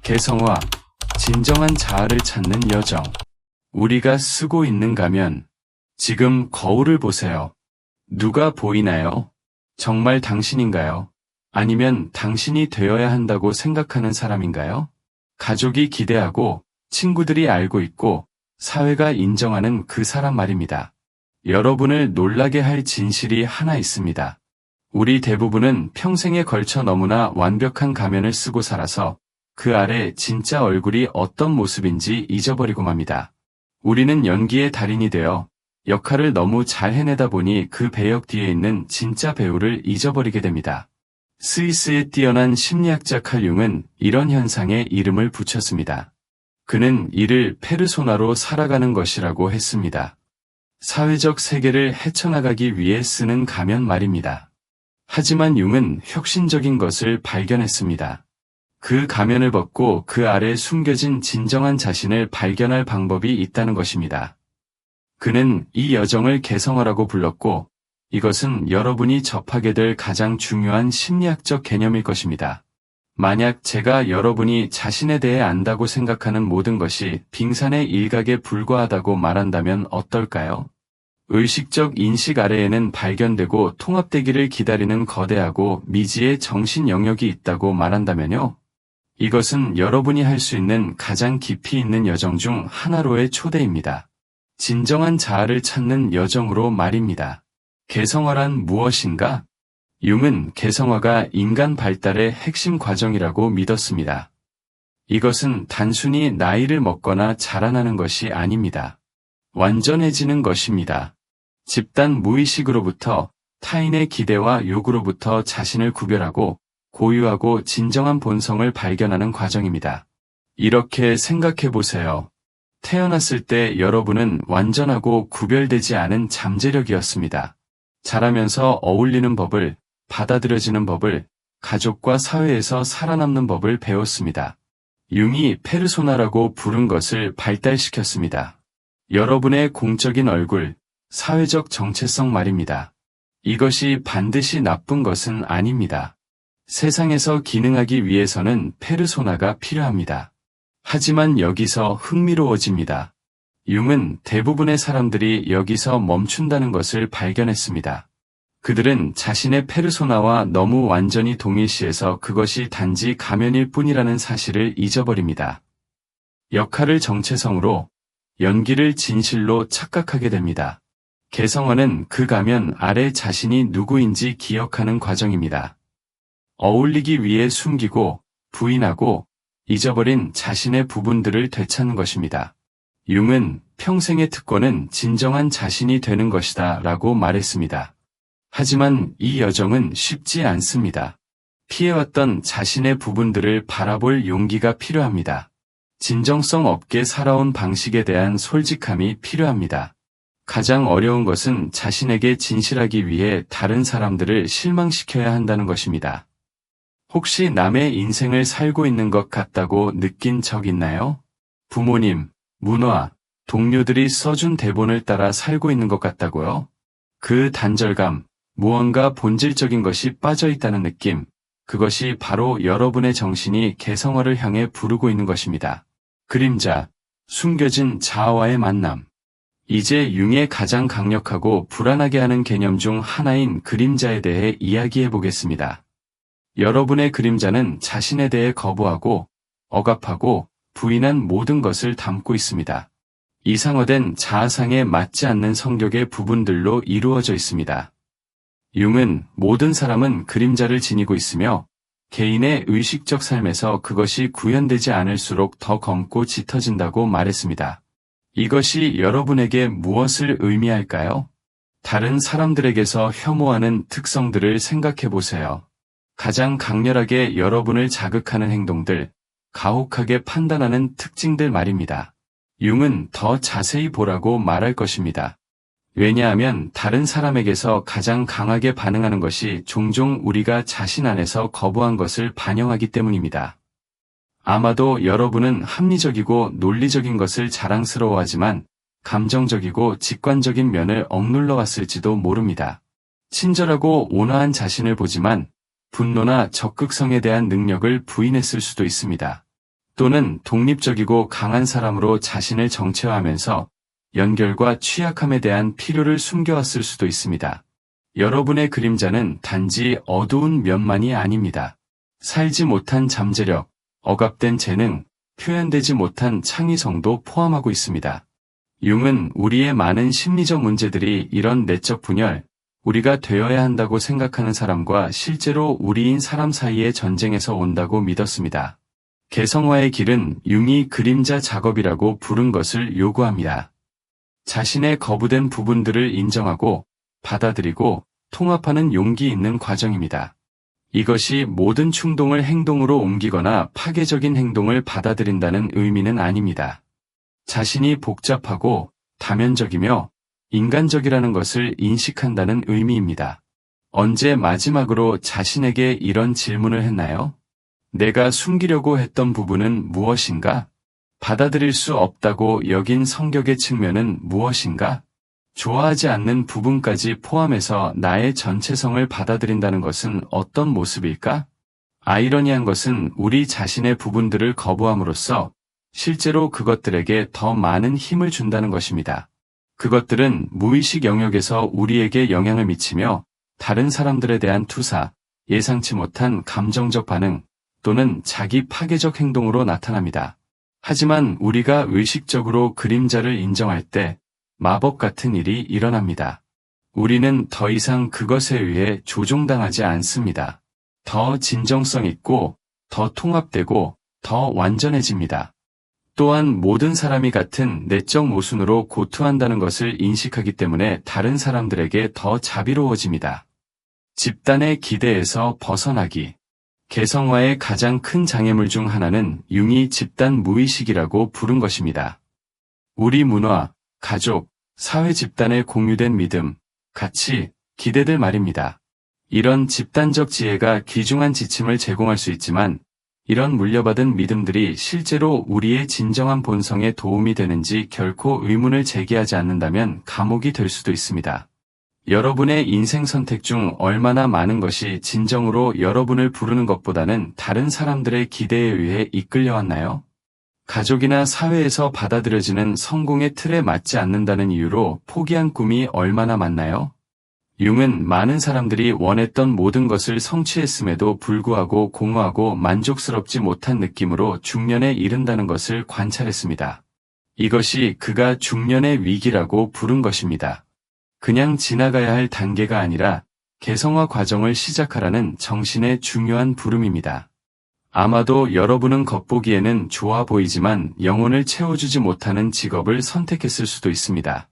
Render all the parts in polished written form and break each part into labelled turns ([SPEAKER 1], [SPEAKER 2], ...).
[SPEAKER 1] 개성화, 진정한 자아를 찾는 여정. 우리가 쓰고 있는 가면. 지금 거울을 보세요. 누가 보이나요? 정말 당신인가요? 아니면 당신이 되어야 한다고 생각하는 사람인가요? 가족이 기대하고, 친구들이 알고 있고, 사회가 인정하는 그 사람 말입니다. 여러분을 놀라게 할 진실이 하나 있습니다. 우리 대부분은 평생에 걸쳐 너무나 완벽한 가면을 쓰고 살아서 그 아래 진짜 얼굴이 어떤 모습인지 잊어버리고 맙니다. 우리는 연기의 달인이 되어 역할을 너무 잘 해내다 보니 그 배역 뒤에 있는 진짜 배우를 잊어버리게 됩니다. 스위스의 뛰어난 심리학자 칼 융은 이런 현상에 이름을 붙였습니다. 그는 이를 페르소나로 살아가는 것이라고 했습니다. 사회적 세계를 헤쳐나가기 위해 쓰는 가면 말입니다. 하지만 융은 혁신적인 것을 발견했습니다. 그 가면을 벗고 그 아래 숨겨진 진정한 자신을 발견할 방법이 있다는 것입니다. 그는 이 여정을 개성화라고 불렀고, 이것은 여러분이 접하게 될 가장 중요한 심리학적 개념일 것입니다. 만약 제가 여러분이 자신에 대해 안다고 생각하는 모든 것이 빙산의 일각에 불과하다고 말한다면 어떨까요? 의식적 인식 아래에는 발견되고 통합되기를 기다리는 거대하고 미지의 정신 영역이 있다고 말한다면요. 이것은 여러분이 할 수 있는 가장 깊이 있는 여정 중 하나로의 초대입니다. 진정한 자아를 찾는 여정으로 말입니다. 개성화란 무엇인가? 융은 개성화가 인간 발달의 핵심 과정이라고 믿었습니다. 이것은 단순히 나이를 먹거나 자라나는 것이 아닙니다. 완전해지는 것입니다. 집단 무의식으로부터 타인의 기대와 요구로부터 자신을 구별하고 고유하고 진정한 본성을 발견하는 과정입니다. 이렇게 생각해 보세요. 태어났을 때 여러분은 완전하고 구별되지 않은 잠재력이었습니다. 자라면서 어울리는 법을, 받아들여지는 법을, 가족과 사회에서 살아남는 법을 배웠습니다. 융이 페르소나라고 부른 것을 발달시켰습니다. 여러분의 공적인 얼굴, 사회적 정체성 말입니다. 이것이 반드시 나쁜 것은 아닙니다. 세상에서 기능하기 위해서는 페르소나가 필요합니다. 하지만 여기서 흥미로워집니다. 융은 대부분의 사람들이 여기서 멈춘다는 것을 발견했습니다. 그들은 자신의 페르소나와 너무 완전히 동일시해서 그것이 단지 가면일 뿐이라는 사실을 잊어버립니다. 역할을 정체성으로, 연기를 진실로 착각하게 됩니다. 개성화는 그 가면 아래 자신이 누구인지 기억하는 과정입니다. 어울리기 위해 숨기고, 부인하고, 잊어버린 자신의 부분들을 되찾는 것입니다. 융은 평생의 특권은 진정한 자신이 되는 것이다 라고 말했습니다. 하지만 이 여정은 쉽지 않습니다. 피해왔던 자신의 부분들을 바라볼 용기가 필요합니다. 진정성 없게 살아온 방식에 대한 솔직함이 필요합니다. 가장 어려운 것은 자신에게 진실하기 위해 다른 사람들을 실망시켜야 한다는 것입니다. 혹시 남의 인생을 살고 있는 것 같다고 느낀 적 있나요? 부모님, 문화, 동료들이 써준 대본을 따라 살고 있는 것 같다고요? 그 단절감, 무언가 본질적인 것이 빠져있다는 느낌, 그것이 바로 여러분의 정신이 개성화를 향해 부르고 있는 것입니다. 그림자, 숨겨진 자아와의 만남. 이제 융의 가장 강력하고 불안하게 하는 개념 중 하나인 그림자에 대해 이야기해 보겠습니다. 여러분의 그림자는 자신에 대해 거부하고, 억압하고, 부인한 모든 것을 담고 있습니다. 이상화된 자아상에 맞지 않는 성격의 부분들로 이루어져 있습니다. 융은 모든 사람은 그림자를 지니고 있으며 개인의 의식적 삶에서 그것이 구현되지 않을수록 더 검고 짙어진다고 말했습니다. 이것이 여러분에게 무엇을 의미할까요? 다른 사람들에게서 혐오하는 특성들을 생각해 보세요. 가장 강렬하게 여러분을 자극하는 행동들, 가혹하게 판단하는 특징들 말입니다. 융은 더 자세히 보라고 말할 것입니다. 왜냐하면 다른 사람에게서 가장 강하게 반응하는 것이 종종 우리가 자신 안에서 거부한 것을 반영하기 때문입니다. 아마도 여러분은 합리적이고 논리적인 것을 자랑스러워하지만 감정적이고 직관적인 면을 억눌러 왔을지도 모릅니다. 친절하고 온화한 자신을 보지만 분노나 적극성에 대한 능력을 부인했을 수도 있습니다. 또는 독립적이고 강한 사람으로 자신을 정체화하면서 연결과 취약함에 대한 필요를 숨겨왔을 수도 있습니다. 여러분의 그림자는 단지 어두운 면만이 아닙니다. 살지 못한 잠재력, 억압된 재능, 표현되지 못한 창의성도 포함하고 있습니다. 융은 우리의 많은 심리적 문제들이 이런 내적 분열, 우리가 되어야 한다고 생각하는 사람과 실제로 우리인 사람 사이의 전쟁에서 온다고 믿었습니다. 개성화의 길은 융이 그림자 작업이라고 부른 것을 요구합니다. 자신의 거부된 부분들을 인정하고 받아들이고 통합하는 용기 있는 과정입니다. 이것이 모든 충동을 행동으로 옮기거나 파괴적인 행동을 받아들인다는 의미는 아닙니다. 자신이 복잡하고 다면적이며 인간적이라는 것을 인식한다는 의미입니다. 언제 마지막으로 자신에게 이런 질문을 했나요? 내가 숨기려고 했던 부분은 무엇인가? 받아들일 수 없다고 여긴 성격의 측면은 무엇인가? 좋아하지 않는 부분까지 포함해서 나의 전체성을 받아들인다는 것은 어떤 모습일까? 아이러니한 것은 우리 자신의 부분들을 거부함으로써 실제로 그것들에게 더 많은 힘을 준다는 것입니다. 그것들은 무의식 영역에서 우리에게 영향을 미치며 다른 사람들에 대한 투사, 예상치 못한 감정적 반응 또는 자기 파괴적 행동으로 나타납니다. 하지만 우리가 의식적으로 그림자를 인정할 때 마법 같은 일이 일어납니다. 우리는 더 이상 그것에 의해 조종당하지 않습니다. 더 진정성 있고, 더 통합되고, 더 완전해집니다. 또한 모든 사람이 같은 내적 모순으로 고투한다는 것을 인식하기 때문에 다른 사람들에게 더 자비로워집니다. 집단의 기대에서 벗어나기. 개성화의 가장 큰 장애물 중 하나는 융이 집단 무의식이라고 부른 것입니다. 우리 문화, 가족, 사회 집단의 공유된 믿음, 가치, 기대들 말입니다. 이런 집단적 지혜가 귀중한 지침을 제공할 수 있지만 이런 물려받은 믿음들이 실제로 우리의 진정한 본성에 도움이 되는지 결코 의문을 제기하지 않는다면 감옥이 될 수도 있습니다. 여러분의 인생 선택 중 얼마나 많은 것이 진정으로 여러분을 부르는 것보다는 다른 사람들의 기대에 의해 이끌려왔나요? 가족이나 사회에서 받아들여지는 성공의 틀에 맞지 않는다는 이유로 포기한 꿈이 얼마나 많나요? 융은 많은 사람들이 원했던 모든 것을 성취했음에도 불구하고 공허하고 만족스럽지 못한 느낌으로 중년에 이른다는 것을 관찰했습니다. 이것이 그가 중년의 위기라고 부른 것입니다. 그냥 지나가야 할 단계가 아니라 개성화 과정을 시작하라는 정신의 중요한 부름입니다. 아마도 여러분은 겉보기에는 좋아 보이지만 영혼을 채워주지 못하는 직업을 선택했을 수도 있습니다.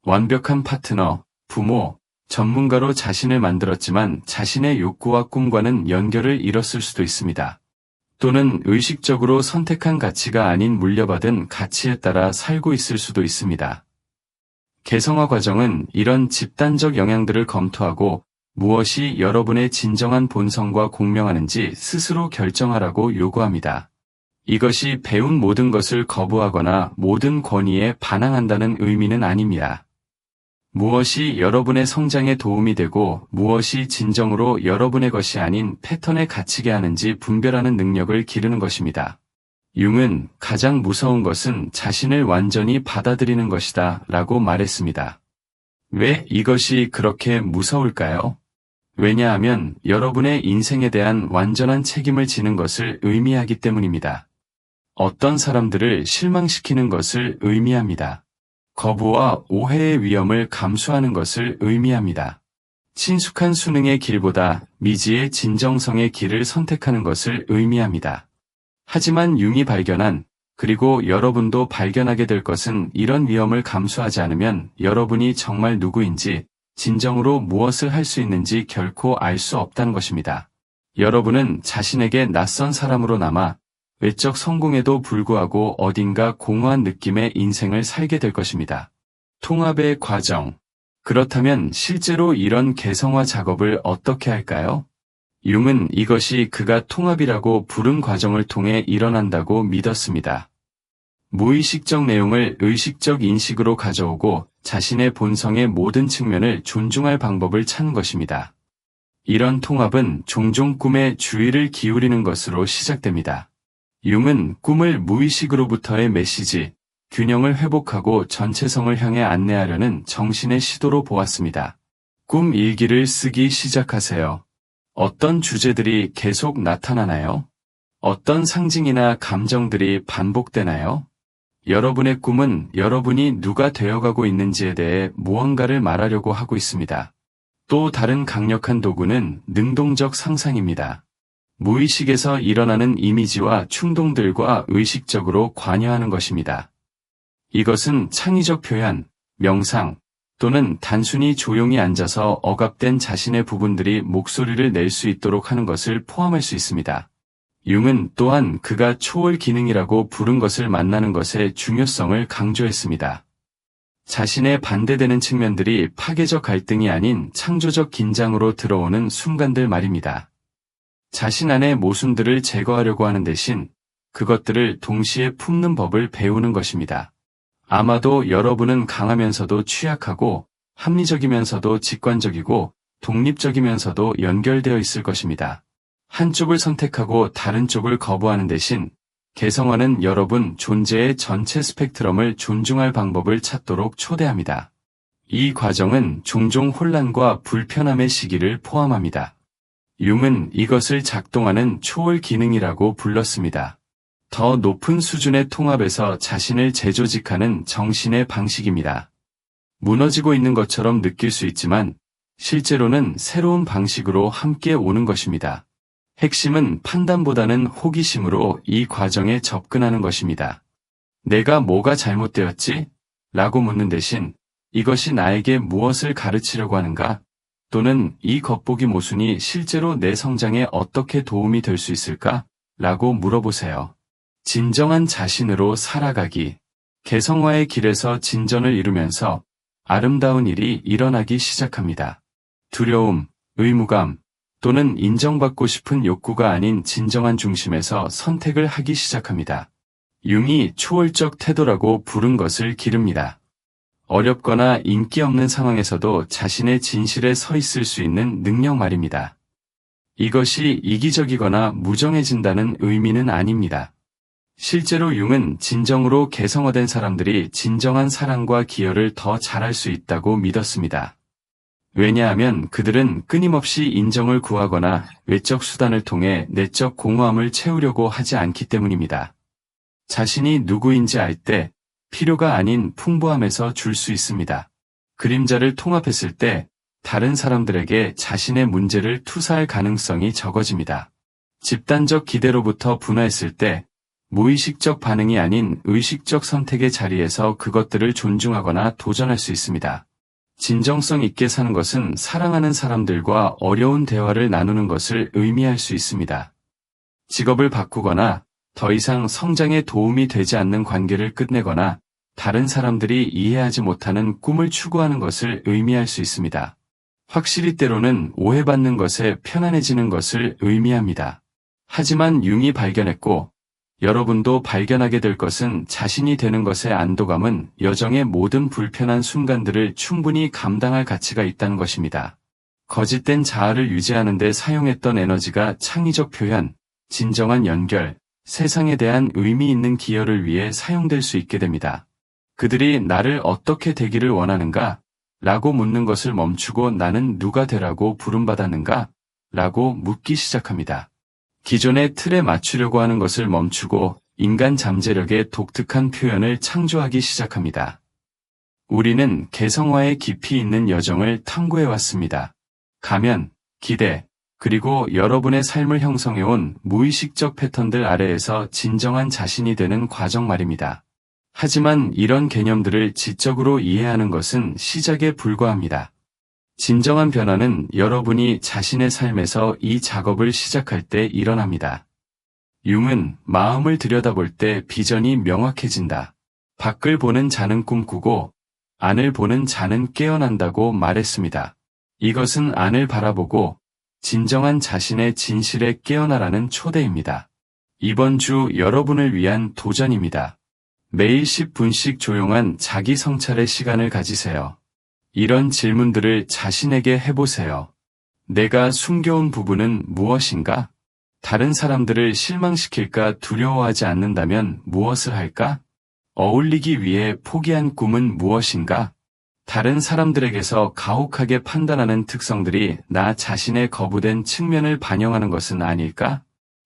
[SPEAKER 1] 완벽한 파트너, 부모, 전문가로 자신을 만들었지만 자신의 욕구와 꿈과는 연결을 잃었을 수도 있습니다. 또는 의식적으로 선택한 가치가 아닌 물려받은 가치에 따라 살고 있을 수도 있습니다. 개성화 과정은 이런 집단적 영향들을 검토하고 무엇이 여러분의 진정한 본성과 공명하는지 스스로 결정하라고 요구합니다. 이것이 배운 모든 것을 거부하거나 모든 권위에 반항한다는 의미는 아닙니다. 무엇이 여러분의 성장에 도움이 되고 무엇이 진정으로 여러분의 것이 아닌 패턴에 갇히게 하는지 분별하는 능력을 기르는 것입니다. 융은 가장 무서운 것은 자신을 완전히 받아들이는 것이다 라고 말했습니다. 왜 이것이 그렇게 무서울까요? 왜냐하면 여러분의 인생에 대한 완전한 책임을 지는 것을 의미하기 때문입니다. 어떤 사람들을 실망시키는 것을 의미합니다. 거부와 오해의 위험을 감수하는 것을 의미합니다. 친숙한 수능의 길보다 미지의 진정성의 길을 선택하는 것을 의미합니다. 하지만 융이 발견한, 그리고 여러분도 발견하게 될 것은 이런 위험을 감수하지 않으면 여러분이 정말 누구인지, 진정으로 무엇을 할 수 있는지 결코 알 수 없다는 것입니다. 여러분은 자신에게 낯선 사람으로 남아 외적 성공에도 불구하고 어딘가 공허한 느낌의 인생을 살게 될 것입니다. 통합의 과정. 그렇다면 실제로 이런 개성화 작업을 어떻게 할까요? 융은 이것이 그가 통합이라고 부른 과정을 통해 일어난다고 믿었습니다. 무의식적 내용을 의식적 인식으로 가져오고 자신의 본성의 모든 측면을 존중할 방법을 찾는 것입니다. 이런 통합은 종종 꿈에 주의를 기울이는 것으로 시작됩니다. 융은 꿈을 무의식으로부터의 메시지, 균형을 회복하고 전체성을 향해 안내하려는 정신의 시도로 보았습니다. 꿈 일기를 쓰기 시작하세요. 어떤 주제들이 계속 나타나나요? 어떤 상징이나 감정들이 반복되나요? 여러분의 꿈은 여러분이 누가 되어가고 있는지에 대해 무언가를 말하려고 하고 있습니다. 또 다른 강력한 도구는 능동적 상상입니다. 무의식에서 일어나는 이미지와 충동들과 의식적으로 관여하는 것입니다. 이것은 창의적 표현, 명상, 또는 단순히 조용히 앉아서 억압된 자신의 부분들이 목소리를 낼 수 있도록 하는 것을 포함할 수 있습니다. 융은 또한 그가 초월 기능이라고 부른 것을 만나는 것의 중요성을 강조했습니다. 자신의 반대되는 측면들이 파괴적 갈등이 아닌 창조적 긴장으로 들어오는 순간들 말입니다. 자신 안의 모순들을 제거하려고 하는 대신 그것들을 동시에 품는 법을 배우는 것입니다. 아마도 여러분은 강하면서도 취약하고 합리적이면서도 직관적이고 독립적이면서도 연결되어 있을 것입니다. 한쪽을 선택하고 다른 쪽을 거부하는 대신 개성화는 여러분 존재의 전체 스펙트럼을 존중할 방법을 찾도록 초대합니다. 이 과정은 종종 혼란과 불편함의 시기를 포함합니다. 융은 이것을 작동하는 초월 기능이라고 불렀습니다. 더 높은 수준의 통합에서 자신을 재조직하는 정신의 방식입니다. 무너지고 있는 것처럼 느낄 수 있지만 실제로는 새로운 방식으로 함께 오는 것입니다. 핵심은 판단보다는 호기심으로 이 과정에 접근하는 것입니다. 내가 뭐가 잘못되었지? 라고 묻는 대신 이것이 나에게 무엇을 가르치려고 하는가? 또는 이 겉보기 모순이 실제로 내 성장에 어떻게 도움이 될 수 있을까? 라고 물어보세요. 진정한 자신으로 살아가기. 개성화의 길에서 진전을 이루면서 아름다운 일이 일어나기 시작합니다. 두려움, 의무감, 또는 인정받고 싶은 욕구가 아닌 진정한 중심에서 선택을 하기 시작합니다. 융이 초월적 태도라고 부른 것을 기릅니다. 어렵거나 인기 없는 상황에서도 자신의 진실에 서 있을 수 있는 능력 말입니다. 이것이 이기적이거나 무정해진다는 의미는 아닙니다. 실제로 융은 진정으로 개성화된 사람들이 진정한 사랑과 기여를 더 잘할 수 있다고 믿었습니다. 왜냐하면 그들은 끊임없이 인정을 구하거나 외적 수단을 통해 내적 공허함을 채우려고 하지 않기 때문입니다. 자신이 누구인지 알 때 필요가 아닌 풍부함에서 줄 수 있습니다. 그림자를 통합했을 때 다른 사람들에게 자신의 문제를 투사할 가능성이 적어집니다. 집단적 기대로부터 분화했을 때 무의식적 반응이 아닌 의식적 선택의 자리에서 그것들을 존중하거나 도전할 수 있습니다. 진정성 있게 사는 것은 사랑하는 사람들과 어려운 대화를 나누는 것을 의미할 수 있습니다. 직업을 바꾸거나 더 이상 성장에 도움이 되지 않는 관계를 끝내거나 다른 사람들이 이해하지 못하는 꿈을 추구하는 것을 의미할 수 있습니다. 확실히 때로는 오해받는 것에 편안해지는 것을 의미합니다. 하지만 융이 발견했고 여러분도 발견하게 될 것은 자신이 되는 것의 안도감은 여정의 모든 불편한 순간들을 충분히 감당할 가치가 있다는 것입니다. 거짓된 자아를 유지하는 데 사용했던 에너지가 창의적 표현, 진정한 연결, 세상에 대한 의미 있는 기여를 위해 사용될 수 있게 됩니다. 그들이 나를 어떻게 되기를 원하는가? 라고 묻는 것을 멈추고 나는 누가 되라고 부름받았는가? 라고 묻기 시작합니다. 기존의 틀에 맞추려고 하는 것을 멈추고 인간 잠재력의 독특한 표현을 창조하기 시작합니다. 우리는 개성화의 깊이 있는 여정을 탐구해왔습니다. 가면, 기대, 그리고 여러분의 삶을 형성해온 무의식적 패턴들 아래에서 진정한 자신이 되는 과정 말입니다. 하지만 이런 개념들을 지적으로 이해하는 것은 시작에 불과합니다. 진정한 변화는 여러분이 자신의 삶에서 이 작업을 시작할 때 일어납니다. 융은 마음을 들여다볼 때 비전이 명확해진다. 밖을 보는 자는 꿈꾸고 안을 보는 자는 깨어난다고 말했습니다. 이것은 안을 바라보고 진정한 자신의 진실에 깨어나라는 초대입니다. 이번 주 여러분을 위한 도전입니다. 매일 10분씩 조용한 자기 성찰의 시간을 가지세요. 이런 질문들을 자신에게 해보세요. 내가 숨겨온 부분은 무엇인가? 다른 사람들을 실망시킬까 두려워하지 않는다면 무엇을 할까? 어울리기 위해 포기한 꿈은 무엇인가? 다른 사람들에게서 가혹하게 판단하는 특성들이 나 자신의 거부된 측면을 반영하는 것은 아닐까?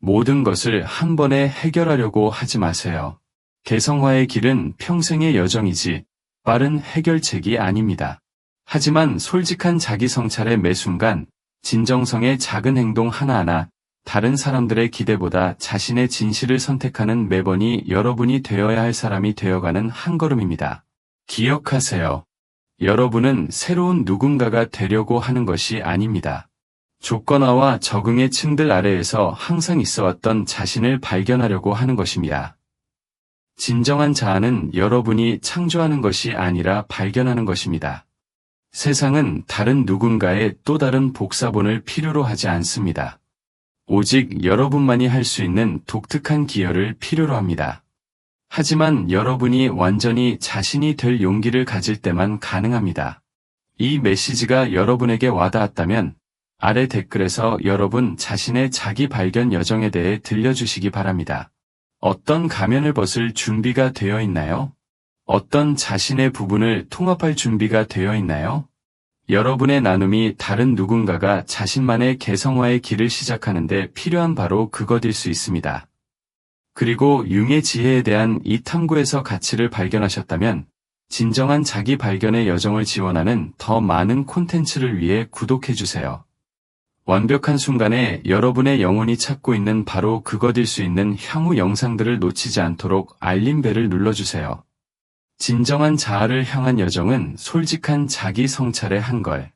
[SPEAKER 1] 모든 것을 한 번에 해결하려고 하지 마세요. 개성화의 길은 평생의 여정이지 빠른 해결책이 아닙니다. 하지만 솔직한 자기 성찰의 매 순간, 진정성의 작은 행동 하나하나, 다른 사람들의 기대보다 자신의 진실을 선택하는 매번이 여러분이 되어야 할 사람이 되어가는 한 걸음입니다. 기억하세요. 여러분은 새로운 누군가가 되려고 하는 것이 아닙니다. 조건화와 적응의 층들 아래에서 항상 있어왔던 자신을 발견하려고 하는 것입니다. 진정한 자아는 여러분이 창조하는 것이 아니라 발견하는 것입니다. 세상은 다른 누군가의 또 다른 복사본을 필요로 하지 않습니다. 오직 여러분만이 할 수 있는 독특한 기여를 필요로 합니다. 하지만 여러분이 완전히 자신이 될 용기를 가질 때만 가능합니다. 이 메시지가 여러분에게 와닿았다면 아래 댓글에서 여러분 자신의 자기 발견 여정에 대해 들려주시기 바랍니다. 어떤 가면을 벗을 준비가 되어 있나요? 어떤 자신의 부분을 통합할 준비가 되어 있나요? 여러분의 나눔이 다른 누군가가 자신만의 개성화의 길을 시작하는데 필요한 바로 그것일 수 있습니다. 그리고 융의 지혜에 대한 이 탐구에서 가치를 발견하셨다면 진정한 자기 발견의 여정을 지원하는 더 많은 콘텐츠를 위해 구독해주세요. 완벽한 순간에 여러분의 영혼이 찾고 있는 바로 그것일 수 있는 향후 영상들을 놓치지 않도록 알림벨을 눌러주세요. 진정한 자아를 향한 여정은 솔직한 자기 성찰의 한걸.